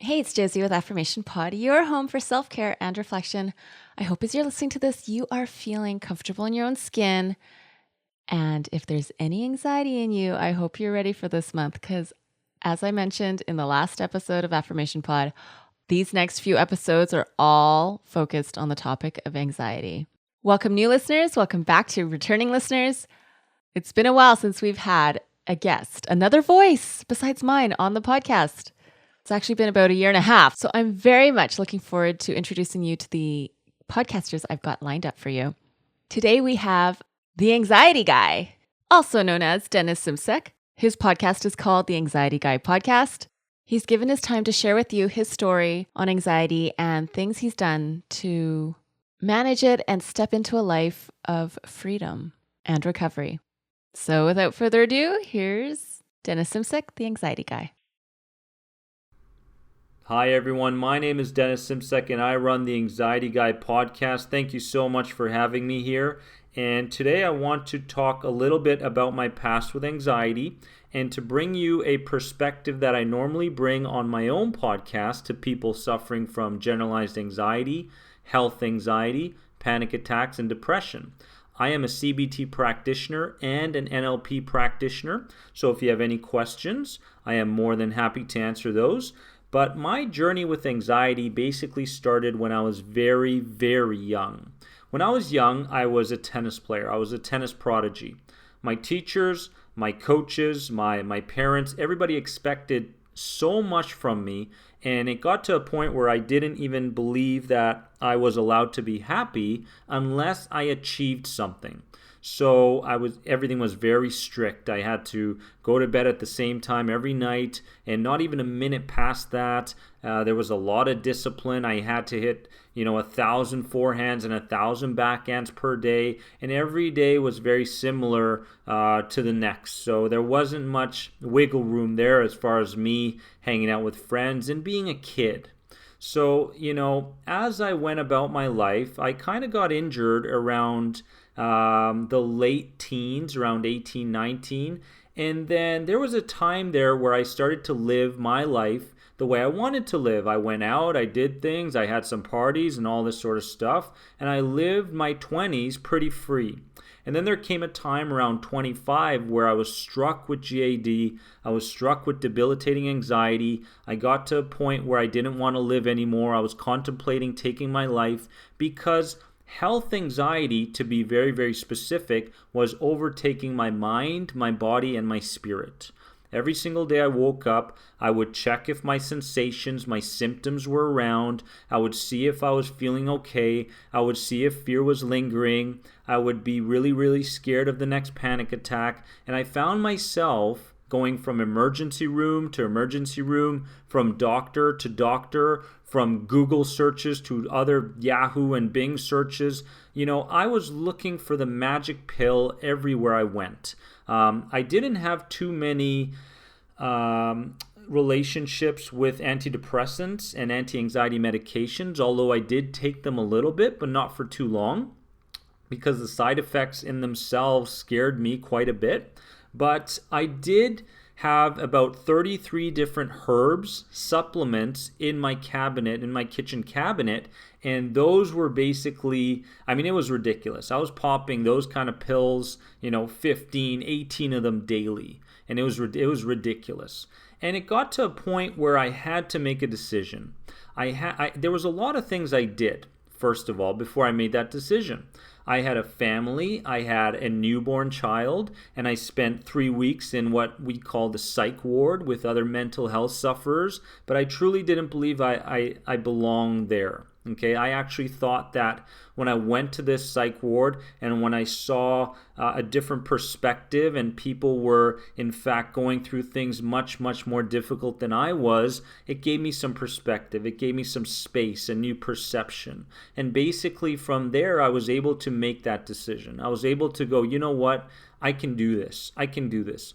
Hey, it's Josie with Affirmation Pod, your home for self-care and reflection. I hope as you're listening to this, you are feeling comfortable in your own skin. And if there's any anxiety in you, I hope you're ready for this month because as I mentioned in the last episode of Affirmation Pod, these next few episodes are all focused on the topic of anxiety. Welcome new listeners. Welcome back to returning listeners. It's been a while since we've had a guest, another voice besides mine on the podcast. It's actually been about a year and a half. So I'm very much looking forward to introducing you to the podcasters I've got lined up for you. Today we have the Anxiety Guy, also known as Dennis Simsek. His podcast is called the Anxiety Guy Podcast. He's given his time to share with you his story on anxiety and things he's done to manage it and step into a life of freedom and recovery. So without further ado, here's Dennis Simsek, the Anxiety Guy. Hi everyone, my name is Dennis Simsek and I run the Anxiety Guy podcast. Thank you so much for having me here. And today I want to talk a little bit about my past with anxiety and to bring you a perspective that I normally bring on my own podcast to people suffering from generalized anxiety, health anxiety, panic attacks, and depression. I am a CBT practitioner and an NLP practitioner, so if you have any questions, I am more than happy to answer those. But my journey with anxiety basically started when I was very, very young. When I was young, I was a tennis player. I was a tennis prodigy. My teachers, my coaches, my parents, everybody expected so much from me. And it got to a point where I didn't even believe that I was allowed to be happy unless I achieved something. So everything was very strict. I had to go to bed at the same time every night, and not even a minute past that. There was a lot of discipline. I had to hit, 1,000 forehands and 1,000 backhands per day, and every day was very similar to the next. So there wasn't much wiggle room there as far as me hanging out with friends and being a kid. So, as I went about my life, I kind of got injured around the late teens, around 18, 19. And then there was a time there where I started to live my life the way I wanted to live. I went out, I did things, I had some parties and all this sort of stuff. And I lived my 20s pretty free. And then there came a time around 25 where I was struck with GAD. I was struck with debilitating anxiety. I got to a point where I didn't want to live anymore. I was contemplating taking my life because health anxiety, to be very, very specific, was overtaking my mind, my body, and my spirit. Every single day I woke up, I would check if my sensations, my symptoms were around. I would see if I was feeling okay. I would see if fear was lingering. I would be really, really scared of the next panic attack. And I found myself going from emergency room to emergency room, from doctor to doctor, from Google searches to other Yahoo and Bing searches. I was looking for the magic pill everywhere I went. I didn't have too many relationships with antidepressants and anti-anxiety medications, although I did take them a little bit, but not for too long, because the side effects in themselves scared me quite a bit. But I did have about 33 different herbs, supplements in my cabinet, in my kitchen cabinet, and those were basically, it was ridiculous. I was popping those kind of pills, 15, 18 of them daily, and it was ridiculous. And it got to a point where I had to make a decision. There was a lot of things I did, first of all, before I made that decision. I had a family, I had a newborn child, and I spent 3 weeks in what we call the psych ward with other mental health sufferers, but I truly didn't believe I belonged there. Okay, I actually thought that when I went to this psych ward and when I saw a different perspective and people were in fact going through things much, much more difficult than I was, it gave me some perspective. It gave me some space, a new perception. And basically from there, I was able to make that decision. I was able to go, you know what? I can do this. I can do this.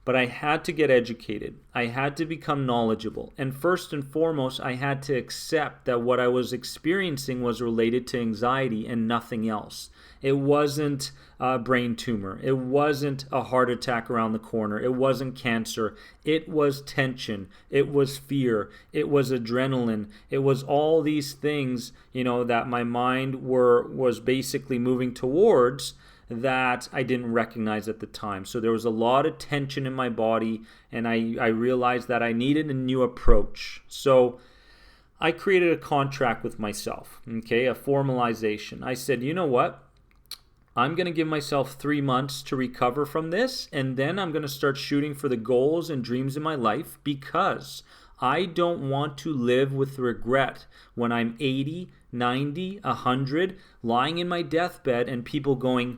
But I had to get educated. I had to become knowledgeable. And first and foremost, I had to accept that what I was experiencing was related to anxiety and nothing else. It wasn't a brain tumor. It wasn't a heart attack around the corner. It wasn't cancer. It was tension. It was fear. It was adrenaline. It was all these things, that my mind was basically moving towards that I didn't recognize at the time. So there was a lot of tension in my body, and I realized that I needed a new approach. So I created a contract with myself, okay, a formalization. I said, you know what? I'm going to give myself 3 months to recover from this, and then I'm going to start shooting for the goals and dreams in my life, because I don't want to live with regret when I'm 80, 90, 100, lying in my deathbed and people going,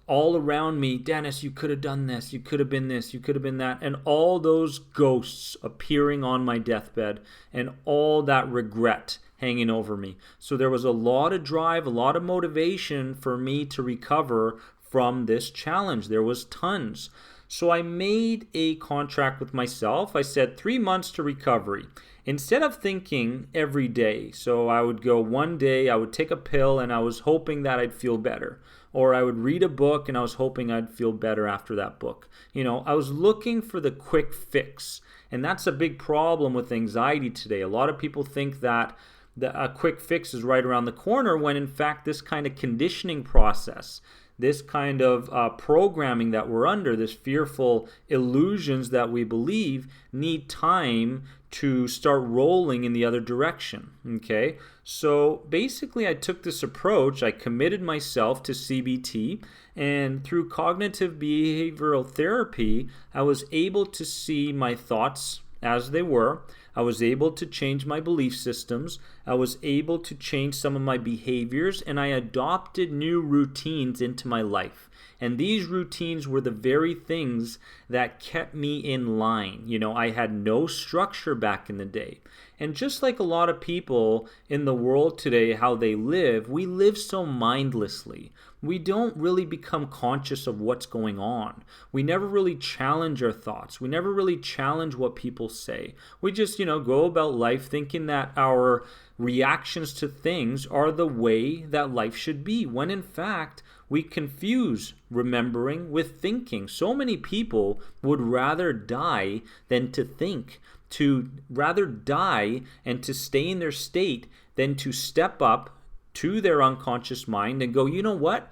all around me, Dennis, you could have done this, you could have been this, you could have been that, and all those ghosts appearing on my deathbed and all that regret hanging over me. So there was a lot of drive, a lot of motivation for me to recover from this challenge. There was tons. So I made a contract with myself. I said 3 months to recovery. Instead of thinking every day, so I would go one day, I would take a pill and I was hoping that I'd feel better. Or I would read a book and I was hoping I'd feel better after that book. I was looking for the quick fix. And that's a big problem with anxiety today. A lot of people think that a quick fix is right around the corner, when in fact this kind of conditioning process, this kind of programming that we're under, this fearful illusions that we believe, need time to start rolling in the other direction, okay? So basically I took this approach. I committed myself to CBT, and through cognitive behavioral therapy, I was able to see my thoughts as they were. I was able to change my belief systems. I was able to change some of my behaviors, and I adopted new routines into my life. And these routines were the very things that kept me in line. I had no structure back in the day. And just like a lot of people in the world today, how they live, we live so mindlessly. We don't really become conscious of what's going on. We never really challenge our thoughts. We never really challenge what people say. We just, go about life thinking that our reactions to things are the way that life should be, when in fact, we confuse remembering with thinking. So many people would rather die than to think, to rather die and to stay in their state than to step up to their unconscious mind and go, you know what?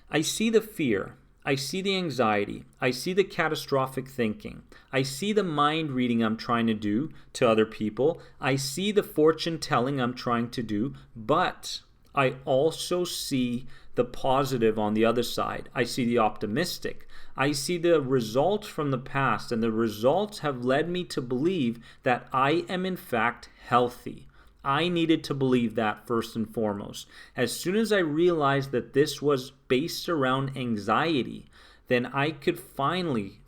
I see the fear. I see the anxiety. I see the catastrophic thinking. I see the mind reading I'm trying to do to other people. I see the fortune telling I'm trying to do, but I also see the positive on the other side. I see the optimistic. I see the results from the past, and the results have led me to believe that I am in fact healthy. I needed to believe that first and foremost. As soon as I realized that this was based around anxiety, then I could finally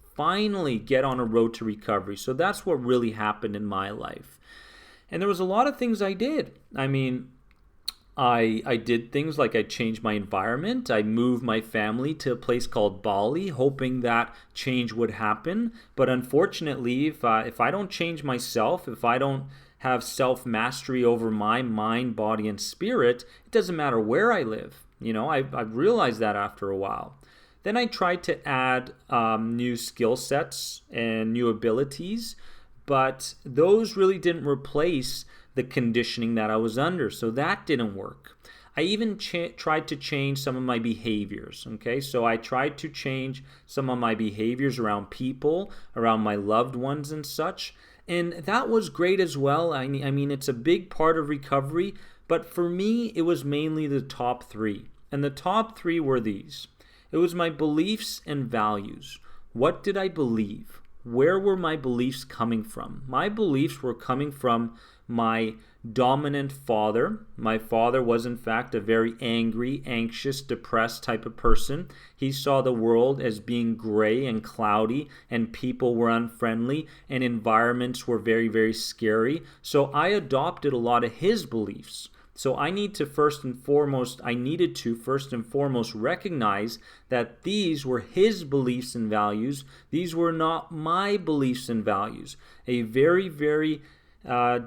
get on a road to recovery. So that's what really happened in my life. And there was a lot of things I did. I did things like I changed my environment. I moved my family to a place called Bali, hoping that change would happen. But unfortunately, if I don't change myself, if I don't have self-mastery over my mind, body, and spirit, it doesn't matter where I live. I've realized that after a while. Then I tried to add new skill sets and new abilities, but those really didn't replace the conditioning that I was under, so that didn't work. I even tried to change some of my behaviors, okay? So I tried to change some of my behaviors around people, around my loved ones and such, and that was great as well. I mean, it's a big part of recovery, but for me, it was mainly the top 3. And the top 3 were these. It was my beliefs and values. What did I believe? Where were my beliefs coming from? My beliefs were coming from my dominant father. My father was in fact a very angry, anxious, depressed type of person. He saw the world as being gray and cloudy, and people were unfriendly, and environments were very, very scary. So I adopted a lot of his beliefs. So I needed to first and foremost recognize that these were his beliefs and values. These were not my beliefs and values. A very, very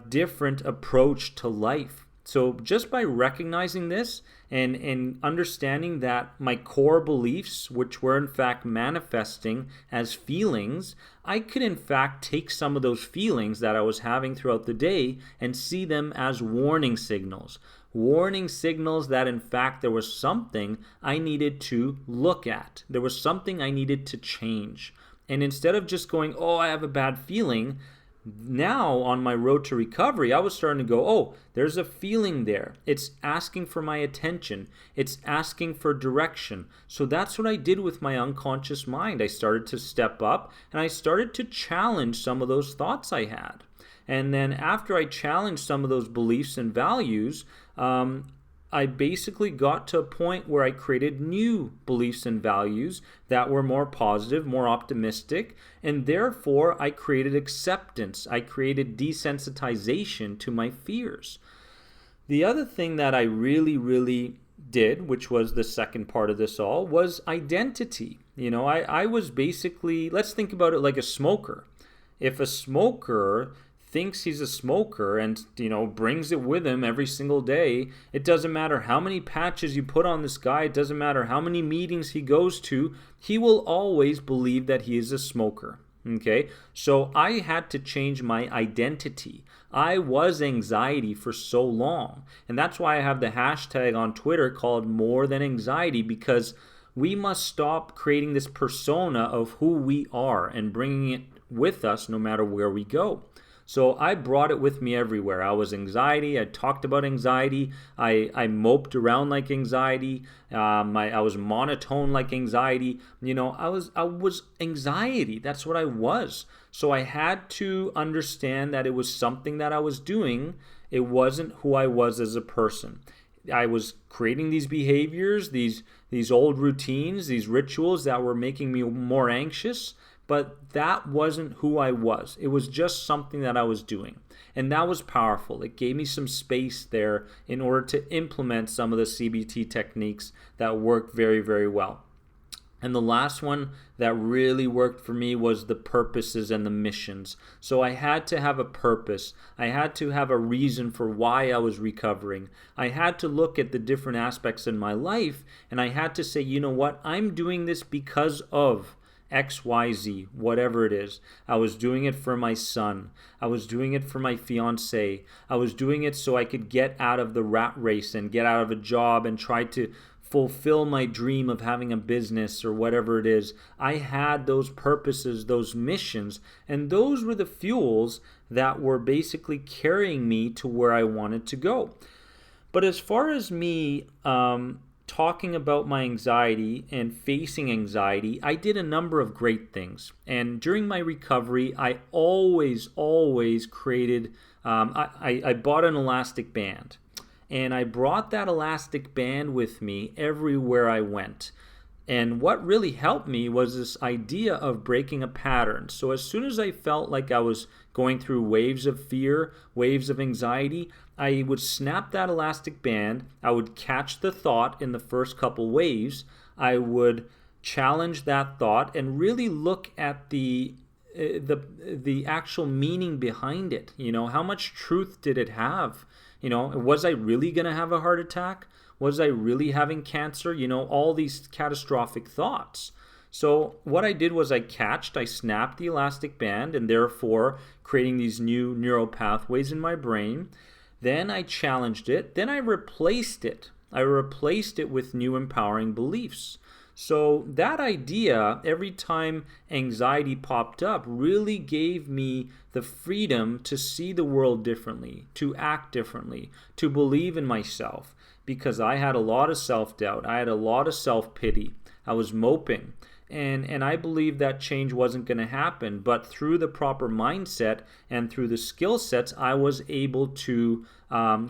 different approach to life. So just by recognizing this and understanding that my core beliefs, which were in fact manifesting as feelings, I could in fact take some of those feelings that I was having throughout the day and see them as warning signals. Warning signals that in fact there was something I needed to look at. There was something I needed to change. And instead of just going, oh, I have a bad feeling, now on my road to recovery, I was starting to go, oh, there's a feeling there. It's asking for my attention. It's asking for direction. So that's what I did with my unconscious mind. I started to step up and I started to challenge some of those thoughts I had. And then after I challenged some of those beliefs and values, I basically got to a point where I created new beliefs and values that were more positive, more optimistic, and therefore I created acceptance. I created desensitization to my fears. The other thing that I really did, which was the second part of this all, was identity. I was basically, let's think about it like a smoker. If a smoker thinks he's a smoker and brings it with him every single day, it doesn't matter how many patches you put on this guy, it doesn't matter how many meetings he goes to, he will always believe that he is a smoker. Okay, so I had to change my identity. I was anxiety for so long, and that's why I have the hashtag on Twitter called More Than Anxiety, because we must stop creating this persona of who we are and bringing it with us no matter where we go. So I brought it with me everywhere. I was anxiety. I talked about anxiety. I moped around like anxiety. I was monotone like anxiety. I was anxiety. That's what I was. So I had to understand that it was something that I was doing. It wasn't who I was as a person. I was creating these behaviors, these old routines, these rituals that were making me more anxious. But that wasn't who I was. It was just something that I was doing. And that was powerful. It gave me some space there in order to implement some of the CBT techniques that worked very, very well. And the last one that really worked for me was the purposes and the missions. So I had to have a purpose. I had to have a reason for why I was recovering. I had to look at the different aspects in my life, and I had to say, you know what? I'm doing this because of XYZ, whatever it is. I was doing it for my son. I was doing it for my fiance. I was doing it so I could get out of the rat race and get out of a job and try to fulfill my dream of having a business or whatever it is. I had those purposes, those missions, and those were the fuels that were basically carrying me to where I wanted to go. But as far as me talking about my anxiety and facing anxiety, I did a number of great things. And during my recovery, I always created, I bought an elastic band. And I brought that elastic band with me everywhere I went. And what really helped me was this idea of breaking a pattern. So as soon as I felt like I was going through waves of fear, waves of anxiety, I would snap that elastic band. I would catch the thought in the first couple waves. I would challenge that thought and really look at the actual meaning behind it. How much truth did it have? Was I really going to have a heart attack? Was I really having cancer? All these catastrophic thoughts. So what I did was I snapped the elastic band, and therefore creating these new neural pathways in my brain. Then I challenged it. Then I replaced it. I replaced it with new empowering beliefs. So that idea, every time anxiety popped up, really gave me the freedom to see the world differently, to act differently, to believe in myself, because I had a lot of self-doubt. I had a lot of self-pity. I was moping. And I believed that change wasn't going to happen. But through the proper mindset and through the skill sets, I was able to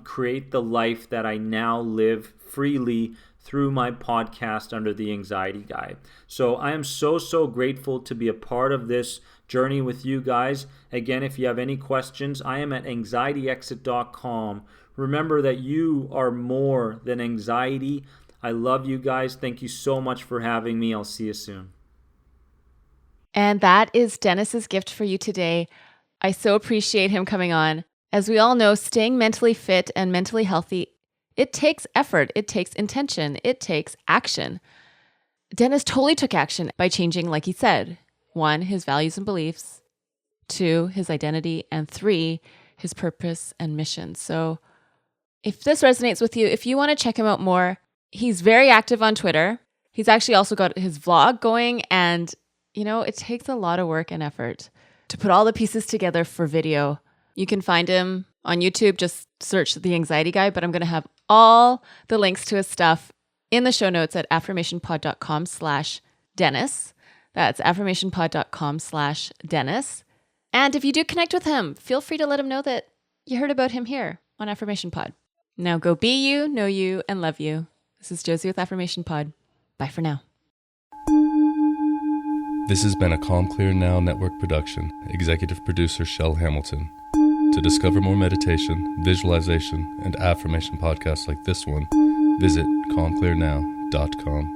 create the life that I now live freely through my podcast under the Anxiety Guy. So I am so grateful to be a part of this journey with you guys. Again, if you have any questions, I am at anxietyexit.com. Remember that you are more than anxiety. I love you guys. Thank you so much for having me. I'll see you soon. And that is Dennis's gift for you today. I so appreciate him coming on. As we all know, staying mentally fit and mentally healthy, it takes effort, it takes intention, it takes action. Dennis totally took action by changing, like he said, 1, his values and beliefs, 2, his identity, and 3, his purpose and mission. So if this resonates with you, if you want to check him out more, he's very active on Twitter. He's actually also got his vlog going, and it takes a lot of work and effort to put all the pieces together for video. You can find him on YouTube, just search The Anxiety Guy, but I'm going to have all the links to his stuff in the show notes at affirmationpod.com/Dennis. That's affirmationpod.com/Dennis. And if you do connect with him, feel free to let him know that you heard about him here on Affirmation Pod. Now go be you, know you, and love you. This is Josie with Affirmation Pod. Bye for now. This has been a Calm Clear Now Network production. Executive producer Shell Hamilton. To discover more meditation, visualization, and affirmation podcasts like this one, visit calmclearnow.com.